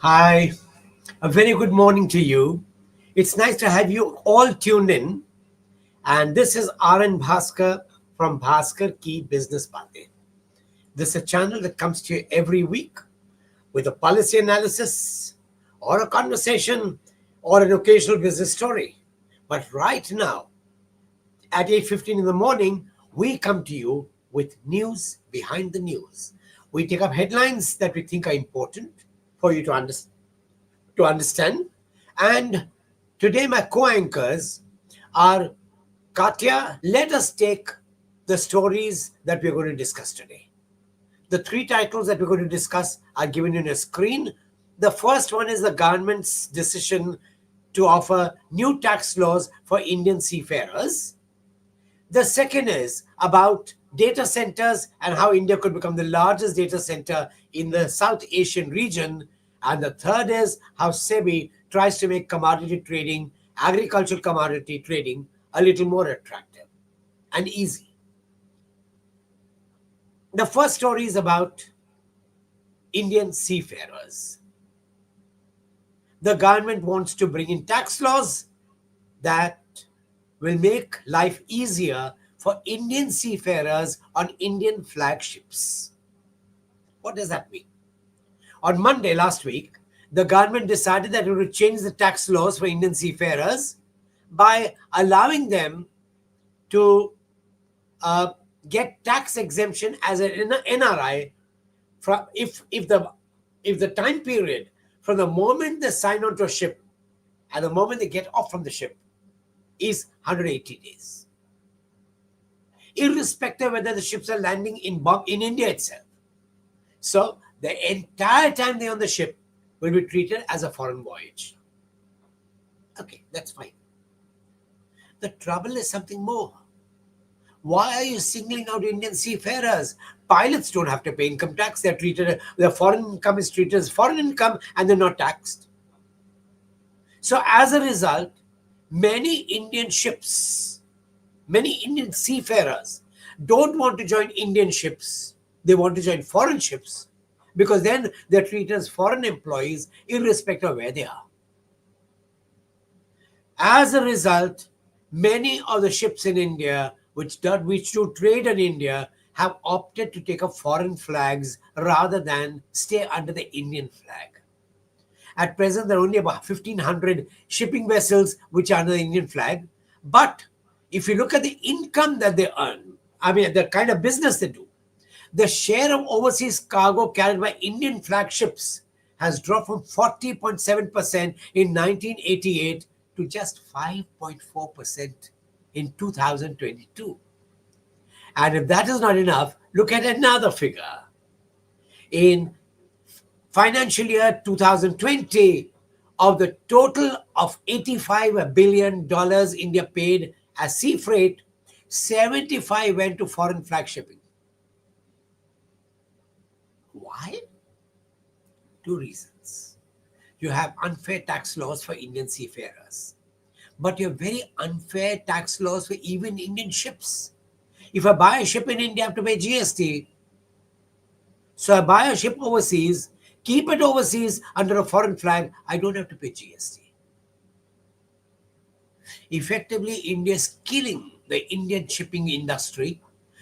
Hi, a very good morning to you. It's nice to have you all tuned in. And this is RN Bhaskar from Bhaskar Key Business Bate. This is a channel that comes to you every week with a policy analysis or a conversation or an occasional business story. But right now, at 8:15 in the morning, we come to you with news behind the news. We take up headlines that we think are important for you to understand. And today, my co anchors are Katya. Let us take the stories that we're going to discuss today. The three titles that we're going to discuss are given in a screen. The first one is the government's decision to offer new tax laws for Indian seafarers. The second is about data centers and how India could become the largest data center in the South Asian region. And the third is how SEBI tries to make commodity trading, agricultural commodity trading, a little more attractive and easy. The first story is about Indian seafarers. The government wants to bring in tax laws that will make life easier for Indian seafarers on Indian flag ships. What does that mean? On Monday last week, the government decided that it would change the tax laws for Indian seafarers by allowing them to get tax exemption as an NRI from if the time period from the moment they sign onto a ship and the moment they get off from the ship is 180 days, irrespective of whether the ships are landing in India itself. So the entire time they're on the ship will be treated as a foreign voyage. Okay, that's fine. The trouble is something more. Why are you singling out Indian seafarers? Pilots don't have to pay income tax. They're treated, their foreign income is treated as foreign income and they're not taxed. So as a result, many Indian seafarers don't want to join Indian ships. They want to join foreign ships because then they're treated as foreign employees irrespective of where they are. As a result, many of the ships in India which do trade in India have opted to take up foreign flags rather than stay under the Indian flag. At present, there are only about 1,500 shipping vessels which are under the Indian flag. But if you look at the income that they earn, the kind of business they do, the share of overseas cargo carried by Indian flagships has dropped from 40.7% in 1988 to just 5.4% in 2022. And if that is not enough, look at another figure. In financial year 2020, of the total of $85 billion India paid as sea freight, 75 went to foreign flag shipping. Why? Two reasons. You have unfair tax laws for Indian seafarers, but you have very unfair tax laws for even Indian ships. If I buy a ship in India, I have to pay GST. So I buy a ship overseas, keep it overseas under a foreign flag, I don't have to pay GST. Effectively, India is killing the Indian shipping industry.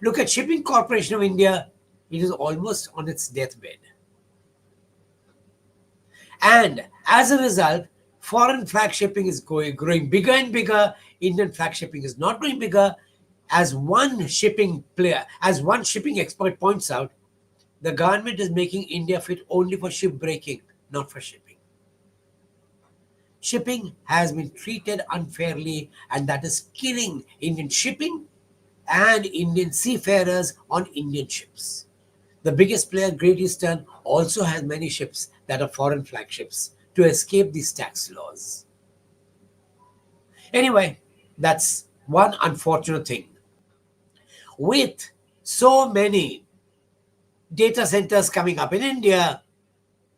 Look at Shipping Corporation of India, it is almost on its deathbed. And as a result, foreign flag shipping is growing bigger and bigger. Indian flag shipping is not growing bigger. As one shipping expert points out, the government is making India fit only for ship breaking, not for shipping. Shipping has been treated unfairly, and that is killing Indian shipping and Indian seafarers on Indian ships. The biggest player, Great Eastern, also has many ships that are foreign flagships to escape these tax laws. Anyway, that's one unfortunate thing. With so many data centers coming up in India,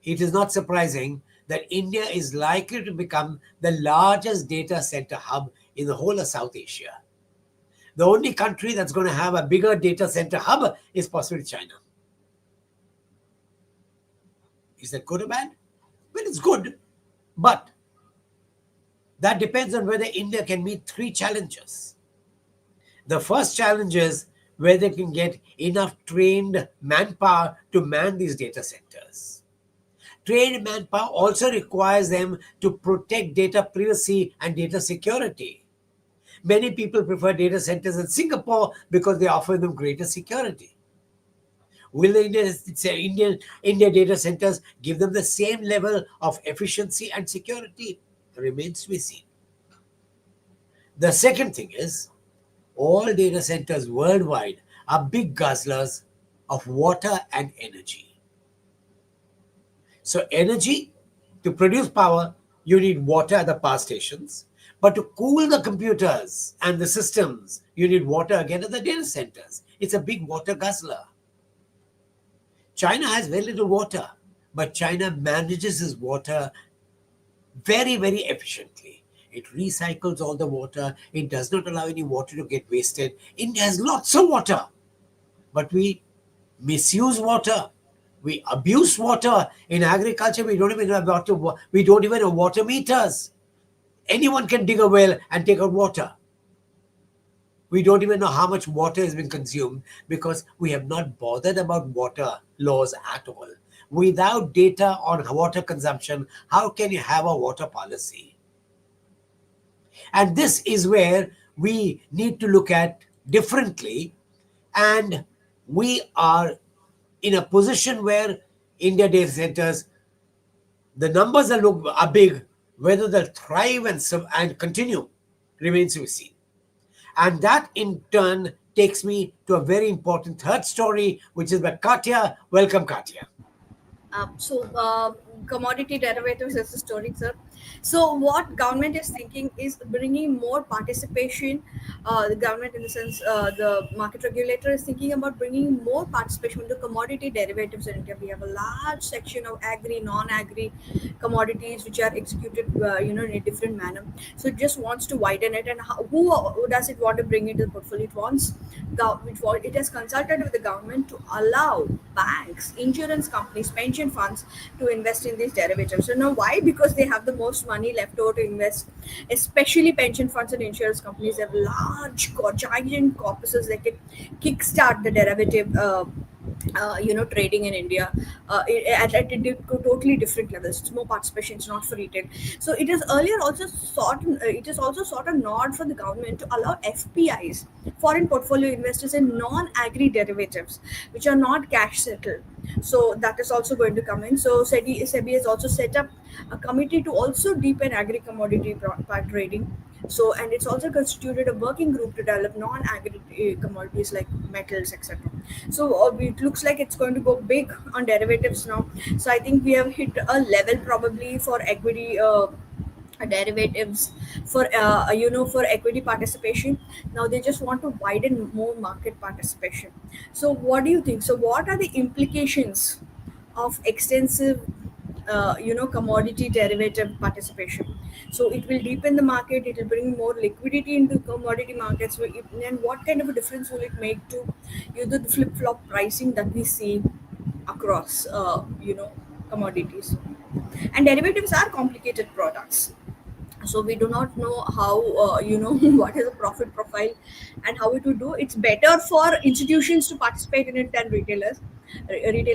it is not surprising that India is likely to become the largest data center hub in the whole of South Asia. The only country that's going to have a bigger data center hub is possibly China. Is that good or bad? Well, and it's good. But that depends on whether India can meet three challenges. The first challenge is whether they can get enough trained manpower to man these data centers. Trained manpower also requires them to protect data privacy and data security. Many people prefer data centers in Singapore because they offer them greater security. Will the India data centers give them the same level of efficiency and security? Remains to be seen. The second thing is all data centers worldwide are big guzzlers of water and energy. So, energy, to produce power, you need water at the power stations. But to cool the computers and the systems, you need water again at the data centers. It's a big water guzzler. China has very little water, but China manages its water very, very efficiently. It recycles all the water. It does not allow any water to get wasted. India has lots of water, but we misuse water. We abuse water. In agriculture, we don't even have water. We don't even have water meters. Anyone can dig a well and take out water. We don't even know how much water has been consumed because we have not bothered about water laws at all. Without data on water consumption, how can you have a water policy? And this is where we need to look at differently. And we are in a position where India data centers, the numbers are big. Whether they'll thrive and continue remains to be seen. And that in turn takes me to a very important third story, which is by Katya. Welcome, Katya. So commodity derivatives is the story, sir. So what government is thinking is bringing more participation. The government, in the sense, the market regulator is thinking about bringing more participation into commodity derivatives in India. We have a large section of agri, non-agri commodities which are executed, in a different manner. So it just wants to widen it. And who does it want to bring into the portfolio? It has consulted with the government to allow banks, insurance companies, pension funds to invest in these derivatives. So now why? Because they have the most money left over to invest. Especially pension funds and insurance companies have large, giant corpuses that can kickstart the derivative. Trading in India at totally different levels. It's more participation. It's not for retail. So it is earlier also sought. It is also sought a nod from the government to allow FPIs, foreign portfolio investors, in non-agri derivatives, which are not cash settled. So that is also going to come in. So SEBI has also set up a committee to also deepen agri commodity trading. So, and it's also constituted a working group to develop non-agri commodities like metals, etc. So it looks like it's going to go big on derivatives now. So I think we have hit a level probably for equity derivatives, for equity participation. Now they just want to widen more market participation. So what do you think? So what are the implications of extensive commodity derivative participation? So it will deepen the market, it will bring more liquidity into commodity markets. And what kind of a difference will it make to the flip flop pricing that we see across commodities? And derivatives are complicated products, so we do not know how what is the profit profile and how it would do. It's better for institutions to participate in it than retail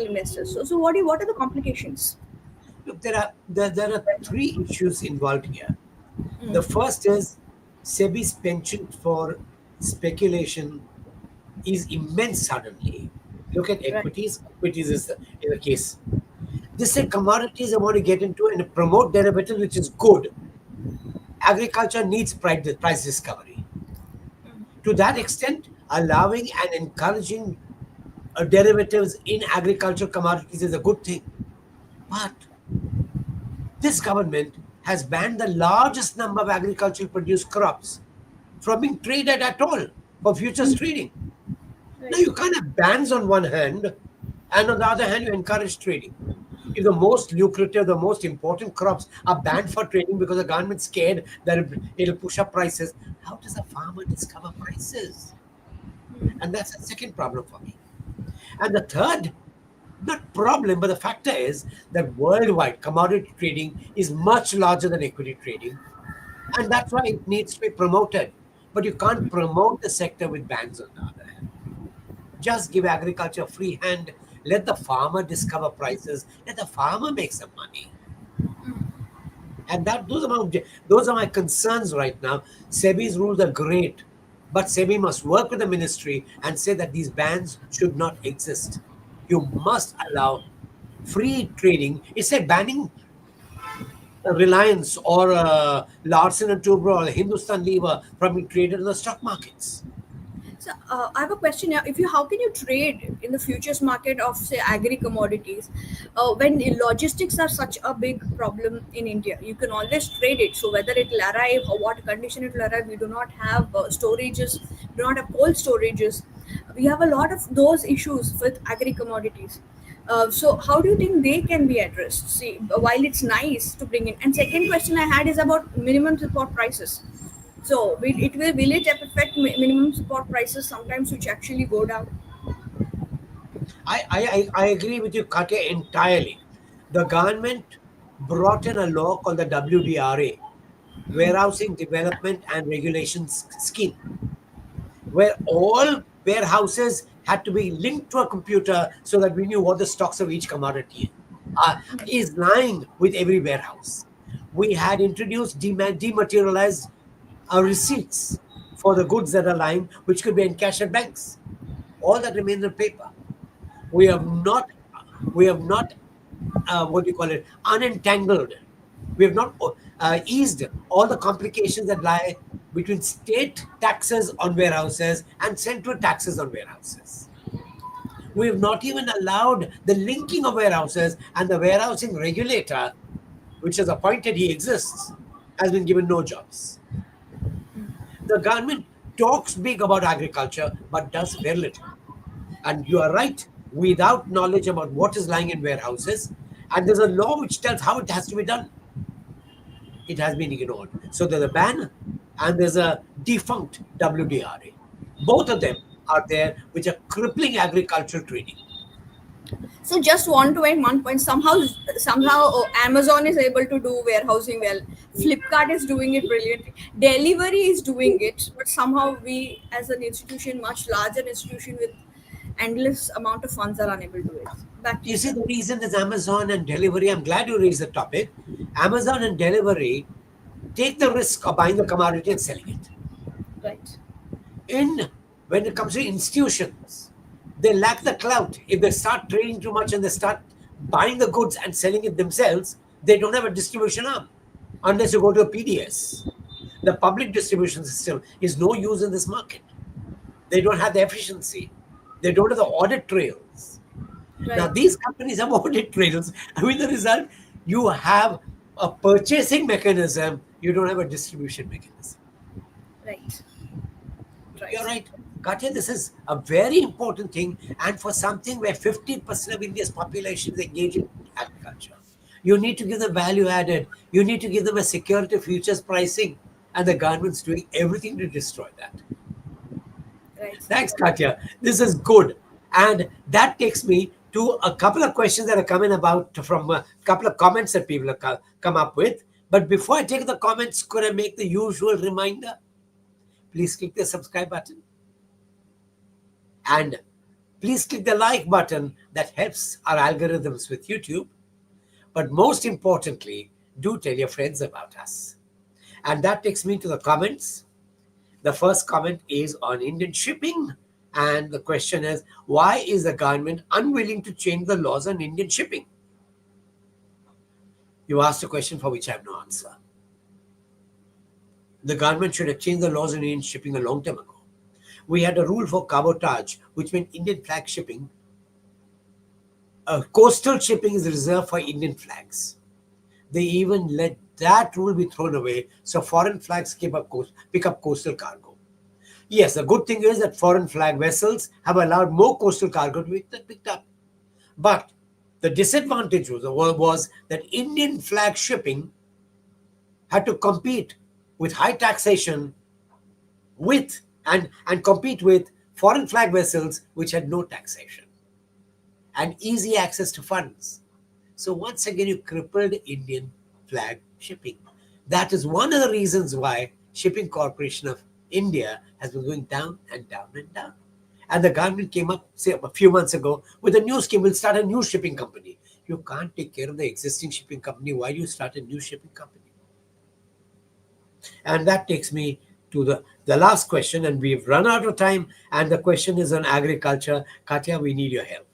investors. So what are the complications? Look, there are three issues involved here. The Mm, first is SEBI's penchant for speculation is immense suddenly. Look at right. equities. Equities is the case. This is commodities I want to get into and promote derivatives, which is good. Agriculture needs price discovery. To that extent, allowing and encouraging derivatives in agricultural commodities is a good thing. But this government has banned the largest number of agricultural produced crops from being traded at all for futures trading. Now, Right. you can't have bans on one hand, and on the other hand, you encourage trading. If the most lucrative, the most important crops are banned for trading because the government's scared that it'll push up prices, how does a farmer discover prices? And that's the second problem for me. And the third Not problem, but the factor is that worldwide commodity trading is much larger than equity trading, and that's why it needs to be promoted. But you can't promote the sector with bans on the other hand. Just give agriculture a free hand. Let the farmer discover prices. Let the farmer make some money. And those are my concerns right now. SEBI's rules are great, but SEBI must work with the ministry and say that these bans should not exist. You must allow free trading. It's like banning Reliance or Larsen and Toubro or Hindustan Lever from being traded in the stock markets. So I have a question here. If you, how can you trade in the futures market of say agri commodities when the logistics are such a big problem in India? You can always trade it. So whether it will arrive or what condition it will arrive, we do not have storages, do not have cold storages. We have a lot of those issues with agri commodities. So how do you think they can be addressed? See, while it's nice to bring in. And second question I had is about minimum support prices. So will it affect minimum support prices sometimes, which actually go down? I agree with you, Katya, entirely. The government brought in a law called the WDRA, Warehousing Development and Regulations Scheme, where all warehouses had to be linked to a computer so that we knew what the stocks of each commodity is lying with every warehouse. We had introduced dematerialized receipts for the goods that are lying, which could be in cash at banks. All that remains on paper. We have not, we have not, what do you call it, unentangled. We have not eased all the complications that lie between state taxes on warehouses and central taxes on warehouses. We have not even allowed the linking of warehouses, and the warehousing regulator, which is appointed, he exists, has been given no jobs. The government talks big about agriculture but does very little. And you are right, without knowledge about what is lying in warehouses, and there's a law which tells how it has to be done, it has been ignored. So there's a ban and there's a defunct WDRA. Both of them are there, which are crippling agricultural trading. So just want to make one point. Somehow, Amazon is able to do warehousing well. Flipkart is doing it brilliantly. Delivery is doing it, but somehow we, as an institution, much larger institution with endless amount of funds, are unable to do it. Back to You you, see, sir. the reason is Amazon and delivery. I'm glad you raised the topic. Amazon and delivery take the risk of buying the commodity and selling it. Right. In When it comes to institutions, they lack the clout. If they start trading too much and they start buying the goods and selling it themselves, they don't have a distribution arm unless you go to a PDS. The public distribution system is no use in this market. They don't have the efficiency. They don't have the audit trails. Now, Right. these companies have audit trails. And with the result, you have a purchasing mechanism, you don't have a distribution mechanism. Right. You're Right. right. Katya, this is a very important thing. And for something where 50% of India's population is engaged in agriculture, you need to give them value added. You need to give them a security futures pricing. And the government's doing everything to destroy that. Right, sir. Thanks, Katya. This is good. And that takes me to a couple of questions that are coming about from a couple of comments that people have come up with. But before I take the comments, could I make the usual reminder? Please click the subscribe button. And please click the like button that helps our algorithms with YouTube. But most importantly, do tell your friends about us. And that takes me to the comments. The first comment is on Indian shipping. And the question is, why is the government unwilling to change the laws on Indian shipping? You asked a question for which I have no answer. The government should have changed the laws on Indian shipping a long time ago. We had a rule for cabotage, which meant Indian flag shipping. Coastal shipping is reserved for Indian flags. They even let that rule be thrown away so foreign flags pick up coastal cargo. Yes, the good thing is that foreign flag vessels have allowed more coastal cargo to be picked up. But the disadvantage was that Indian flag shipping had to compete with high taxation and compete with foreign flag vessels which had no taxation. and easy access to funds. So once again, you crippled Indian flag shipping. That is one of the reasons why Shipping Corporation of India has been going down and down and down. And the government came up, say, a few months ago with a new scheme. We'll start a new shipping company. You can't take care of the existing shipping company. Why do you start a new shipping company? And that takes me to the last question. And we've run out of time. And the question is on agriculture. Katya, we need your help.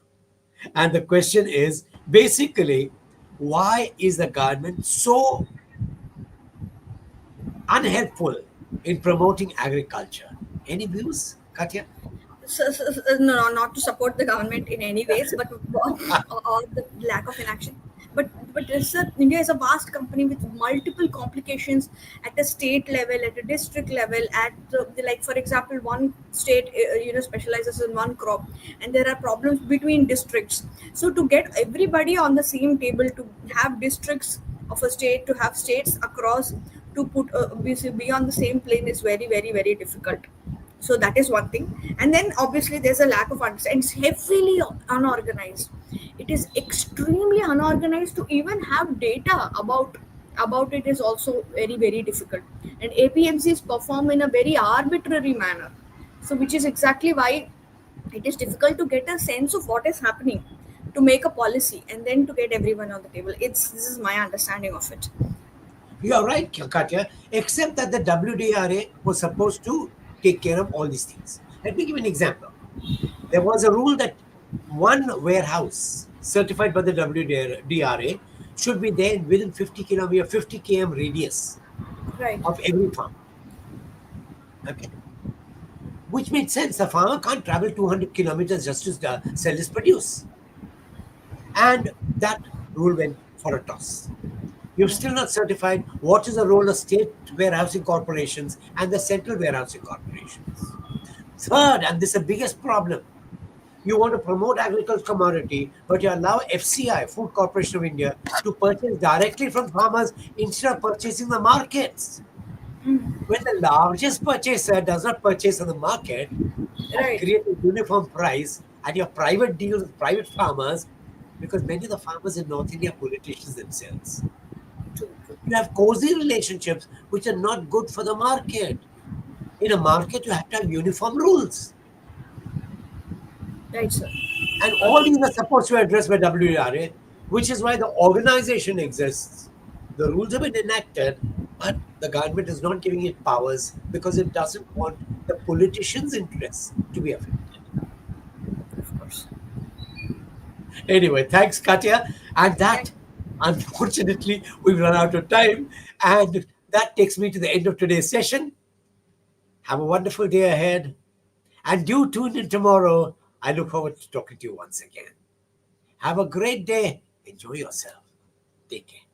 And the question is basically, why is the government so unhelpful in promoting agriculture? Any views, Katya? No, not to support the government in any ways, but or the lack of inaction. But India is a vast company with multiple complications at a state level, at a district level, at like for example, one state specializes in one crop, and there are problems between districts. So to get everybody on the same table, to have districts of a state, to have states across, to put be on the same plane is very very very difficult. So that is one thing. And then obviously there's a lack of understanding. It's heavily unorganized. It is extremely unorganized. To even have data about it is also very very difficult. And APMCs perform in a very arbitrary manner, so which is exactly why it is difficult to get a sense of what is happening, to make a policy and then to get everyone on the table. It's This is my understanding of it. You are right, Katya, except that the WDRA was supposed to take care of all these things. Let me give you an example. There was a rule that one warehouse certified by the WDRA should be there within 50 kilometer, 50 km radius Right. of every farm. Okay. Which made sense. The farmer can't travel 200 kilometers just to sell his produce. And that rule went for a toss. You've still not certified what is the role of state warehousing corporations and the central warehousing corporations. Third, and this is the biggest problem, you want to promote agricultural commodity, but you allow FCI, Food Corporation of India, to purchase directly from farmers instead of purchasing the markets. When the largest purchaser does not purchase on the market and Right. create a uniform price, and your private deals with private farmers, because many of the farmers in North India are politicians themselves. True, true. You have cozy relationships which are not good for the market. In a market, you have to have uniform rules. Right, sir. And all these are supposed to be addressed by WRA, which is why the organization exists. The rules have been enacted, but the government is not giving it powers because it doesn't want the politicians' interests to be affected. Of course. Anyway, thanks, Katya. And Thank that, unfortunately, we've run out of time. And that takes me to the end of today's session. Have a wonderful day ahead. And do tune in tomorrow. I look forward to talking to you once again. Have a great day. Enjoy yourself. Take care.